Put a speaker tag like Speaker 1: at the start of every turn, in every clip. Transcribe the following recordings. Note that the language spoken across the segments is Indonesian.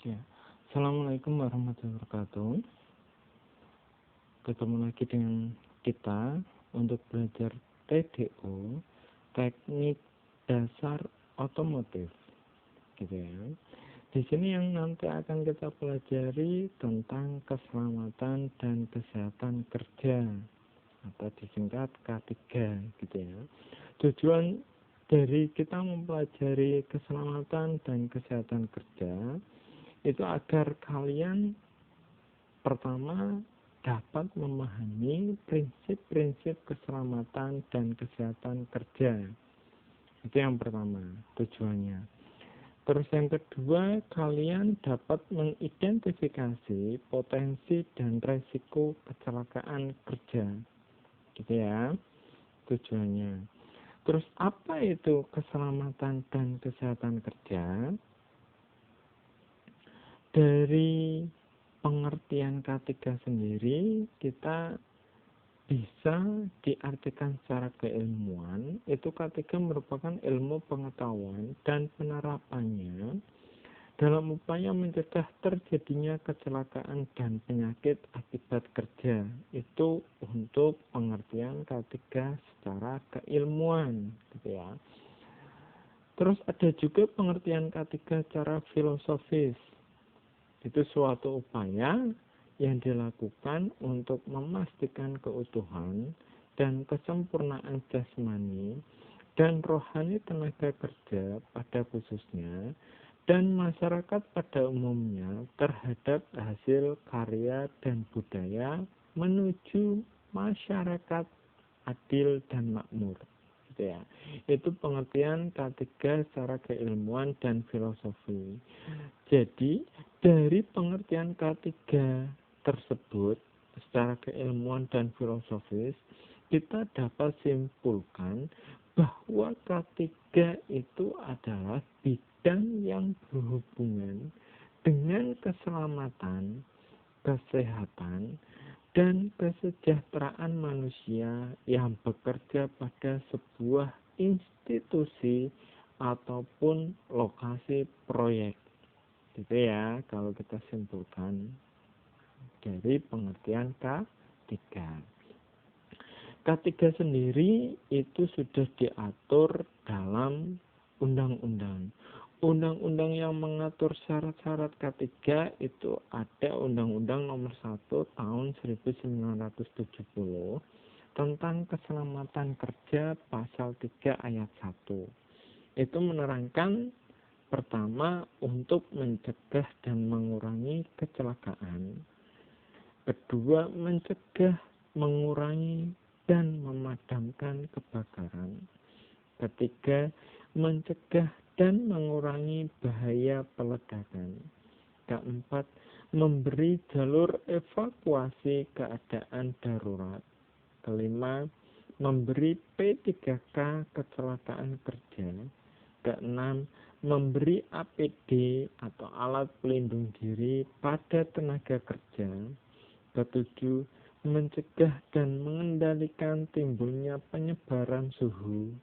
Speaker 1: Ya. Assalamualaikum warahmatullahi wabarakatuh. Ketemu lagi dengan kita untuk belajar TDO, teknik dasar otomotif, gitu ya. Di sini yang nanti akan kita pelajari tentang keselamatan dan kesehatan kerja atau disingkat K3, gitu ya. Tujuan dari kita mempelajari keselamatan dan kesehatan kerja itu agar kalian pertama dapat memahami prinsip-prinsip keselamatan dan kesehatan kerja. Itu yang pertama tujuannya. Terus yang kedua, kalian dapat mengidentifikasi potensi dan resiko kecelakaan kerja. Gitu ya tujuannya. Terus apa itu keselamatan dan kesehatan kerja? Dari pengertian K3 sendiri, kita bisa diartikan secara keilmuan. Itu K3 merupakan ilmu pengetahuan dan penerapannya dalam upaya mencegah terjadinya kecelakaan dan penyakit akibat kerja. Itu untuk pengertian K3 secara keilmuan, gitu ya. Terus ada juga pengertian K3 secara filosofis. Itu suatu upaya yang dilakukan untuk memastikan keutuhan dan kesempurnaan jasmani dan rohani tenaga kerja pada khususnya dan masyarakat pada umumnya terhadap hasil karya dan budaya menuju masyarakat adil dan makmur. Gitu ya. Itu pengertian K3 secara keilmuan dan filosofi. Jadi dari pengertian K3 tersebut secara keilmuan dan filosofis, kita dapat simpulkan bahwa K3 itu adalah bidang yang berhubungan dengan keselamatan, kesehatan, dan kesejahteraan manusia yang bekerja pada sebuah institusi ataupun lokasi proyek. Gitu ya, kalau kita simpulkan dari pengertian K3. K3 sendiri itu sudah diatur dalam undang-undang. Undang-undang yang mengatur syarat-syarat K3 itu ada Undang-Undang Nomor 1 Tahun 1970 tentang keselamatan kerja pasal 3 ayat 1. Itu menerangkan pertama untuk mencegah dan mengurangi kecelakaan. Kedua, mencegah, mengurangi dan memadamkan kebakaran. Ketiga, mencegah dan mengurangi bahaya peledakan. Keempat, memberi jalur evakuasi keadaan darurat. Kelima, memberi P3K kecelakaan kerja. Keenam, memberi APD atau alat pelindung diri pada tenaga kerja. Ketujuh, mencegah dan mengendalikan timbulnya penyebaran suhu,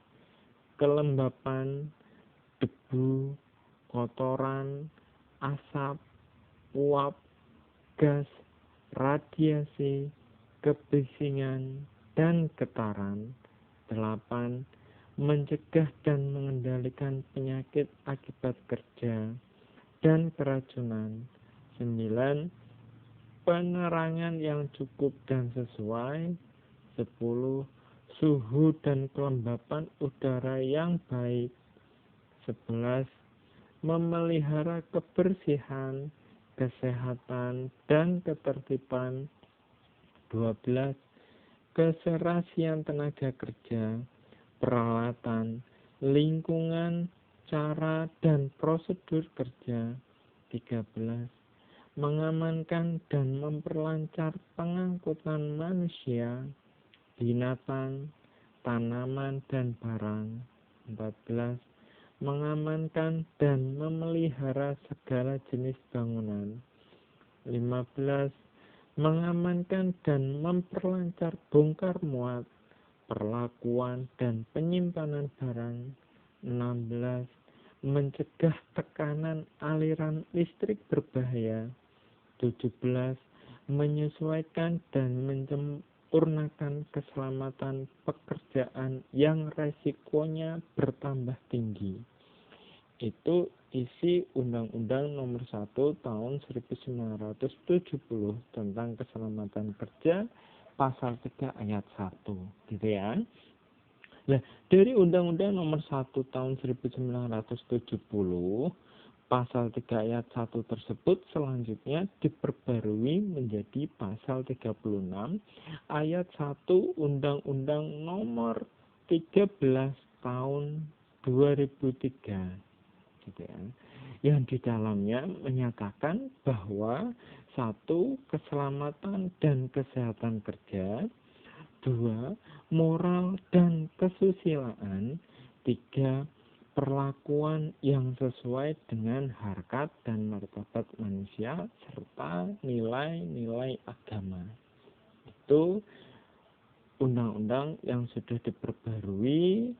Speaker 1: kelembapan, debu, kotoran, asap, uap, gas, radiasi, kebisingan, dan getaran. 8. Mencegah dan mengendalikan penyakit akibat kerja dan keracunan. 9. Penerangan yang cukup dan sesuai. 10. Suhu dan kelembapan udara yang baik. 11. Memelihara kebersihan, kesehatan, dan ketertiban. 12. Keserasian tenaga kerja, peralatan, lingkungan, cara, dan prosedur kerja. 13. Mengamankan dan memperlancar pengangkutan manusia, binatang, tanaman, dan barang. 14. Mengamankan dan memelihara segala jenis bangunan. 15. Mengamankan dan memperlancar bongkar muat, perlakuan, dan penyimpanan barang. 16. mencegah tekanan aliran listrik berbahaya. 17. Menyesuaikan dan menyempurnakan keselamatan pekerjaan yang resikonya bertambah tinggi. Itu isi Undang-Undang Nomor 1 Tahun 1970 tentang keselamatan kerja, pasal 3 ayat 1, gitu ya. Nah, dari Undang-Undang Nomor 1 Tahun 1970 pasal 3 ayat 1 tersebut selanjutnya diperbarui menjadi pasal 36 ayat 1 Undang-Undang Nomor 13 Tahun 2003, gitu ya, yang di dalamnya menyatakan bahwa 1. Keselamatan dan kesehatan kerja, 2. Moral dan kesusilaan, 3. Perlakuan yang sesuai dengan harkat dan martabat manusia serta nilai-nilai agama. Itu undang-undang yang sudah diperbarui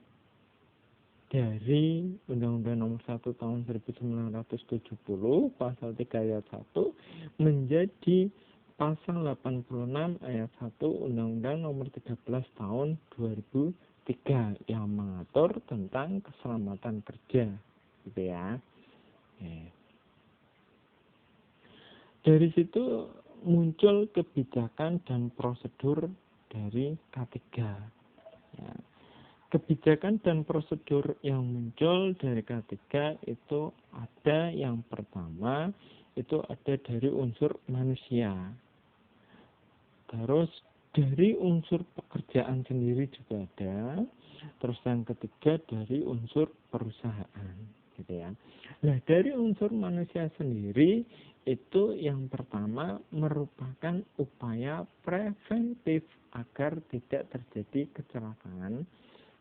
Speaker 1: dari Undang-Undang Nomor 1 Tahun 1970 pasal 3 ayat 1 menjadi pasal 86 ayat 1 Undang-Undang Nomor 13 Tahun 2003 yang mengatur tentang keselamatan kerja, gitu ya. Oke. Dari situ muncul kebijakan dan prosedur dari K3. Ya. Kebijakan dan prosedur yang muncul dari K3 itu ada, yang pertama itu ada dari unsur manusia. Terus dari unsur pekerjaan sendiri juga ada. Terus yang ketiga dari unsur perusahaan, gitu ya. Nah, dari unsur manusia sendiri itu yang pertama merupakan upaya preventif agar tidak terjadi kecelakaan,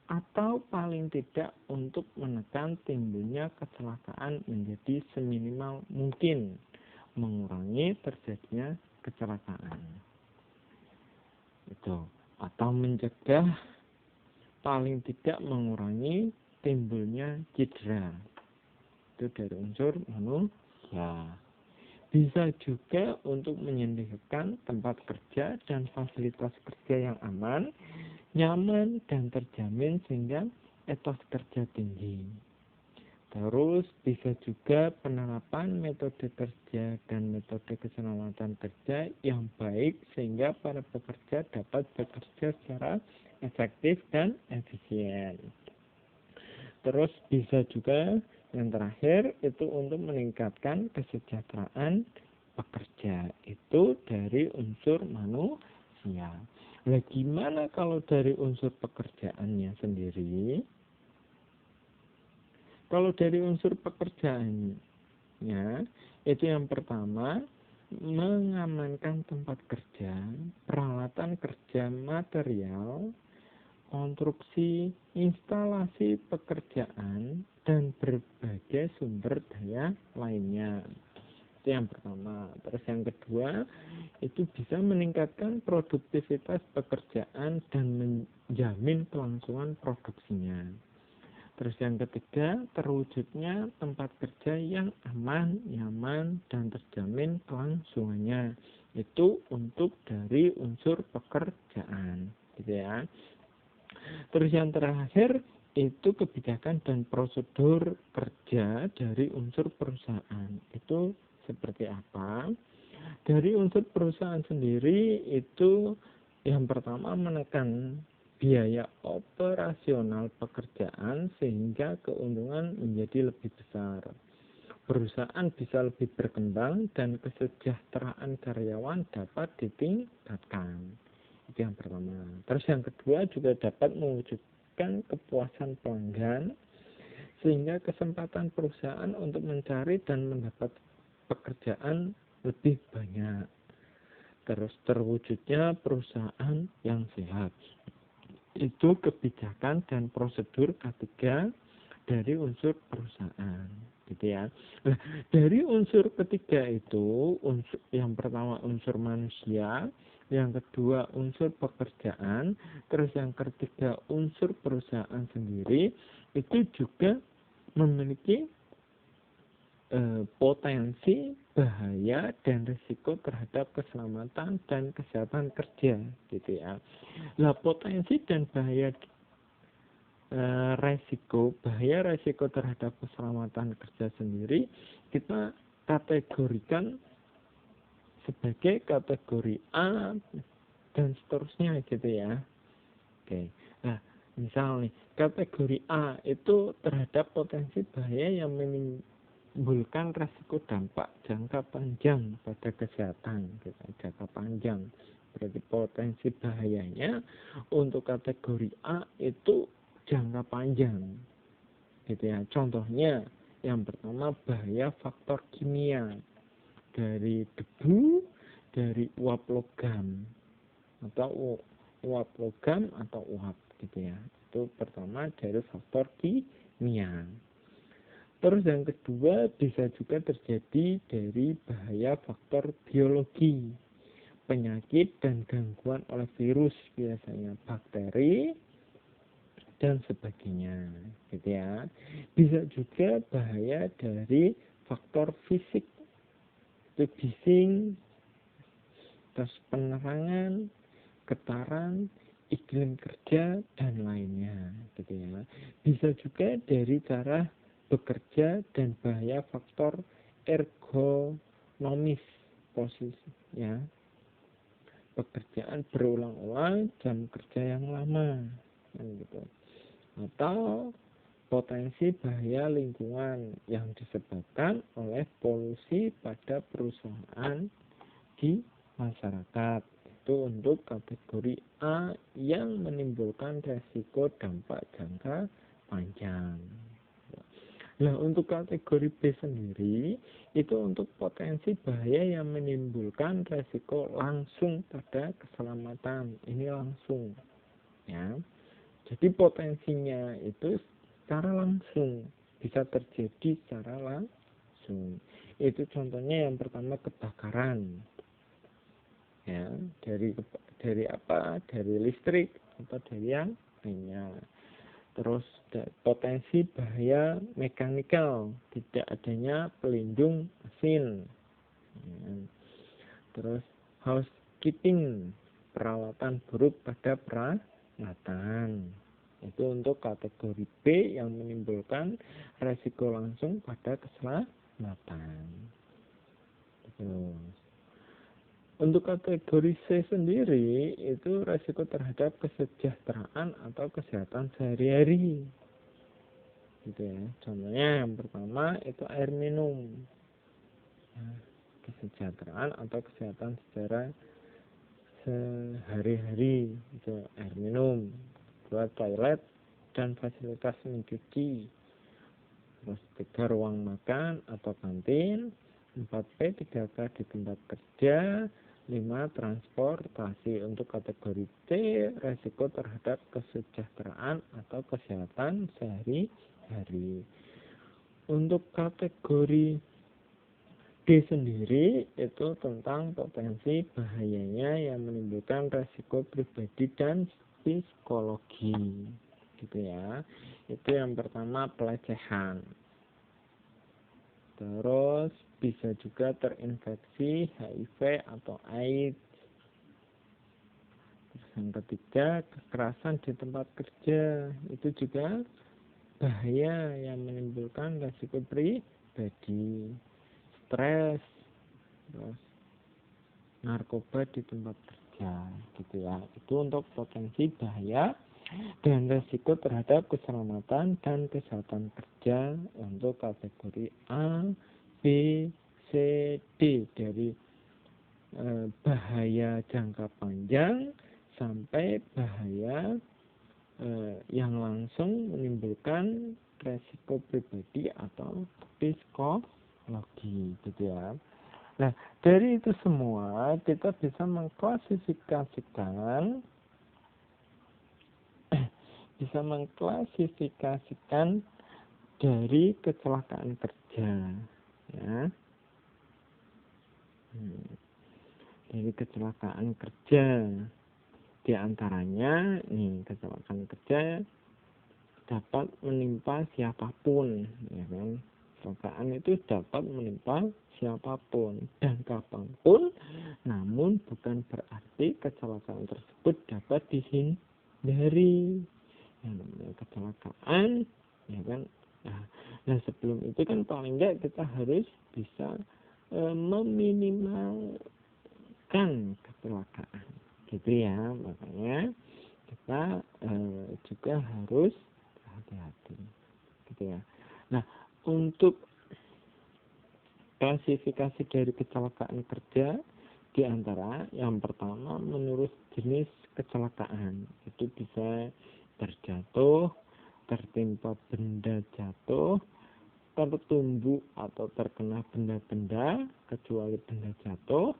Speaker 1: atau paling tidak untuk menekan timbulnya kecelakaan menjadi seminimal mungkin, mengurangi terjadinya kecelakaan. Itu, atau mencegah paling tidak mengurangi timbulnya cedera. Itu dari unsur manusia. Bisa juga untuk menyediakan tempat kerja dan fasilitas kerja yang aman, nyaman, dan terjamin sehingga etos kerja tinggi. Terus bisa juga penerapan metode kerja dan metode keselamatan kerja yang baik sehingga para pekerja dapat bekerja secara efektif dan efisien. Terus bisa juga yang terakhir itu untuk meningkatkan kesejahteraan pekerja. Itu dari unsur manusia. Nah, gimana kalau dari unsur pekerjaannya sendiri? Kalau dari unsur pekerjaannya, itu yang pertama, mengamankan tempat kerja, peralatan kerja, material, konstruksi, instalasi pekerjaan, dan berbagai sumber daya lainnya. Itu yang pertama. Terus yang kedua, itu bisa meningkatkan produktivitas pekerjaan dan menjamin kelangsungan produksinya. Terus yang ketiga, terwujudnya tempat kerja yang aman, nyaman, dan terjamin kelangsungannya. Itu untuk dari unsur pekerjaan, gitu ya. Terus yang terakhir, itu kebijakan dan prosedur kerja dari unsur perusahaan. Itu seperti apa? Dari unsur perusahaan sendiri itu yang pertama menekan biaya operasional pekerjaan sehingga keuntungan menjadi lebih besar. Perusahaan bisa lebih berkembang dan kesejahteraan karyawan dapat ditingkatkan. Itu yang pertama. Terus yang kedua juga dapat mewujudkan kepuasan pelanggan sehingga kesempatan perusahaan untuk mencari dan mendapat pekerjaan lebih banyak. Terus terwujudnya perusahaan yang sehat. Itu kebijakan dan prosedur ketiga dari unsur perusahaan, gitu ya. Nah, dari unsur ketiga itu, unsur yang pertama unsur manusia, yang kedua unsur pekerjaan, terus yang ketiga unsur perusahaan sendiri, itu juga memiliki potensi bahaya dan risiko terhadap keselamatan dan kesehatan kerja, gitu ya. Nah, potensi dan bahaya bahaya resiko terhadap keselamatan kerja sendiri kita kategorikan sebagai kategori A dan seterusnya, gitu ya. Oke. Nah, misal nih, kategori A itu terhadap potensi bahaya yang menimbulkan resiko dampak jangka panjang pada kesehatan, gitu, jangka panjang. Berarti potensi bahayanya untuk kategori A itu jangka panjang, gitu ya. Contohnya, yang pertama bahaya faktor kimia dari debu, dari uap logam atau uap logam atau uap, gitu ya. Itu pertama dari faktor kimia. Terus yang kedua bisa juga terjadi dari bahaya faktor biologi, penyakit dan gangguan oleh virus, biasanya bakteri dan sebagainya, gitu ya. Bisa juga bahaya dari faktor fisik, itu bising, terus penerangan, getaran, iklim kerja dan lainnya, gitu ya. Bisa juga dari cara bekerja dan bahaya faktor ergonomis, posisi, ya. Pekerjaan berulang-ulang, jam kerja yang lama, gitu. Atau potensi bahaya lingkungan yang disebabkan oleh polusi pada perusahaan di masyarakat. Itu untuk kategori A yang menimbulkan resiko dampak jangka panjang. Nah, untuk kategori B sendiri itu untuk potensi bahaya yang menimbulkan resiko langsung pada keselamatan. Ini langsung, ya. Jadi potensinya itu secara langsung, bisa terjadi secara langsung. Itu contohnya yang pertama kebakaran, ya, dari apa? Dari listrik atau dari yang lainnya. Terus potensi bahaya mekanikal, tidak adanya pelindung mesin. Ya. Terus housekeeping, peralatan buruk pada peralatan. Itu untuk kategori B yang menimbulkan resiko langsung pada keselamatan. Terus untuk kategori C sendiri itu resiko terhadap kesejahteraan atau kesehatan sehari-hari, gitu ya. Contohnya yang pertama itu air minum, ya, kesejahteraan atau kesehatan secara sehari-hari, itu air minum, dua toilet dan fasilitas mencuci, terus 3 ruang makan atau kantin, 4P 3K di tempat kerja, 5 transportasi. Untuk kategori C resiko terhadap kesejahteraan atau kesehatan sehari-hari. Untuk kategori D sendiri itu tentang potensi bahayanya yang menimbulkan resiko pribadi dan psikologi, gitu ya. Itu yang pertama pelecehan. Terus bisa juga terinfeksi HIV atau AIDS. Terus yang ketiga kekerasan di tempat kerja, itu juga bahaya yang menimbulkan resiko pribadi. Stres, terus narkoba di tempat kerja, gitu ya. Itu untuk potensi bahaya dan resiko terhadap keselamatan dan kesehatan kerja untuk kategori A, B, C, D, dari bahaya jangka panjang sampai bahaya yang langsung menimbulkan resiko pribadi atau psikologi, gitu ya. Nah, dari itu semua kita bisa mengklasifikasikan dari kecelakaan kerja, ya. Dari kecelakaan kerja di antaranya nih, kecelakaan kerja dapat menimpa siapapun, ya kan? Kecelakaan itu dapat menimpa siapapun dan kapanpun, namun bukan berarti kecelakaan tersebut dapat dihindari. Yang namanya kecelakaan, ya kan? Nah, sebelum itu kan paling enggak kita harus bisa meminimalkan kecelakaan, gitu ya. Makanya kita juga harus hati-hati, gitu ya. Nah, untuk klasifikasi dari kecelakaan kerja, di antara yang pertama menurut jenis kecelakaan, itu bisa terjatuh, tertimpa benda jatuh, tertumbuk atau terkena benda-benda kecuali benda jatuh,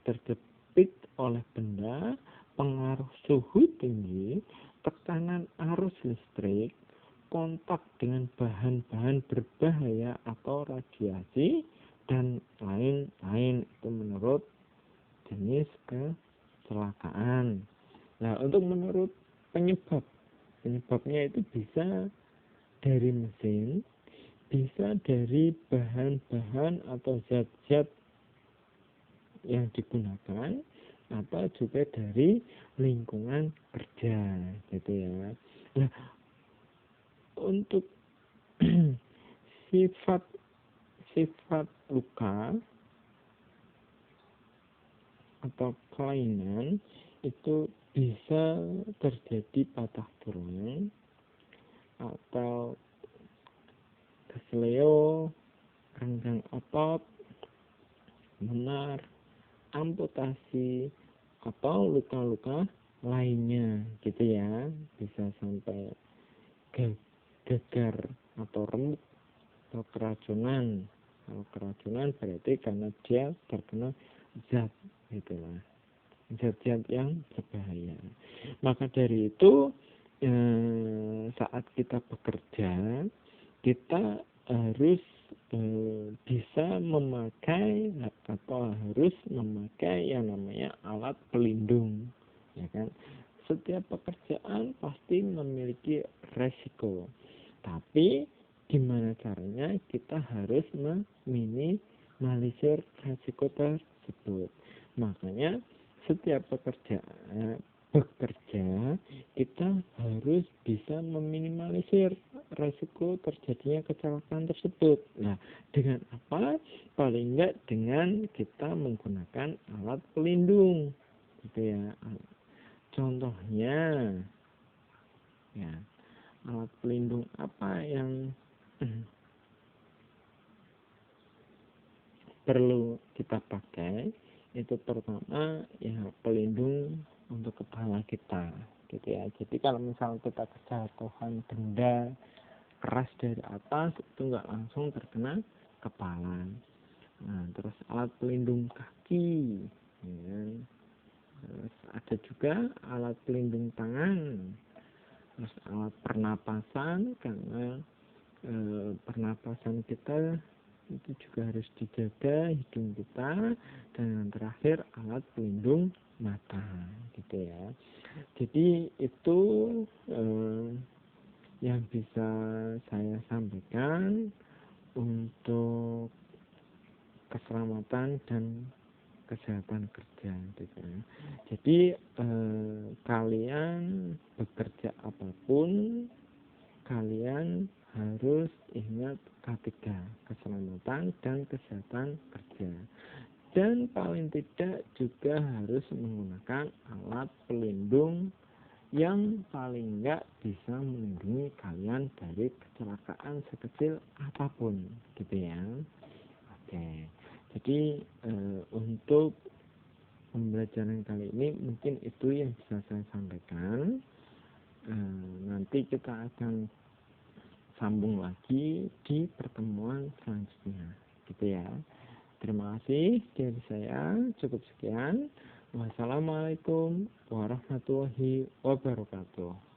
Speaker 1: terjepit oleh benda, pengaruh suhu tinggi, tekanan arus listrik, kontak dengan bahan-bahan berbahaya atau radiasi, dan lain-lain. Itu menurut jenis kecelakaan. Nah, untuk menurut penyebabnya itu bisa dari mesin, bisa dari bahan-bahan atau zat-zat yang digunakan, atau juga dari lingkungan kerja, gitu ya. Nah, untuk sifat luka atau kelainan itu bisa terjadi patah tulang atau kesleo, renggang otot, memar, amputasi, atau luka-luka lainnya, gitu ya. Bisa sampai gagar atau remuk atau keracunan. Kalau keracunan berarti karena dia terkena zat, gitulah, zat-zat yang berbahaya. Maka dari itu saat kita bekerja, kita harus bisa memakai atau harus memakai yang namanya alat pelindung, ya kan. Setiap pekerjaan pasti memiliki resiko, tapi gimana caranya kita harus meminimalisir resiko tersebut. Makanya setiap bekerja kita harus bisa meminimalisir resiko terjadinya kecelakaan tersebut. Nah, dengan apa? Paling enggak dengan kita menggunakan alat pelindung, gitu ya. Contohnya, ya, alat pelindung apa yang perlu kita pakai? Itu pertama ya pelindung untuk kepala kita, gitu ya. Jadi kalau misalnya kita kejatuhan benda keras dari atas, itu nggak langsung terkena kepala. Nah, terus alat pelindung kaki, ya. Terus ada juga alat pelindung tangan, terus alat pernapasan, karena pernapasan kita itu juga harus dijaga, hidung kita, dan yang terakhir alat pelindung mata, gitu ya. Jadi itu yang bisa saya sampaikan untuk keselamatan dan kesehatan kerja, gitu ya. Jadi kalian bekerja apapun, kalian harus ingat K3, keselamatan dan kesehatan kerja. Dan paling tidak juga harus menggunakan alat pelindung yang paling enggak bisa melindungi kalian dari kecelakaan sekecil apapun, gitu ya. Oke. Jadi untuk pembelajaran kali ini mungkin itu yang bisa saya sampaikan. Nanti kita akan sambung lagi di pertemuan selanjutnya, gitu ya. Terima kasih dari saya, cukup sekian. Wassalamualaikum warahmatullahi wabarakatuh.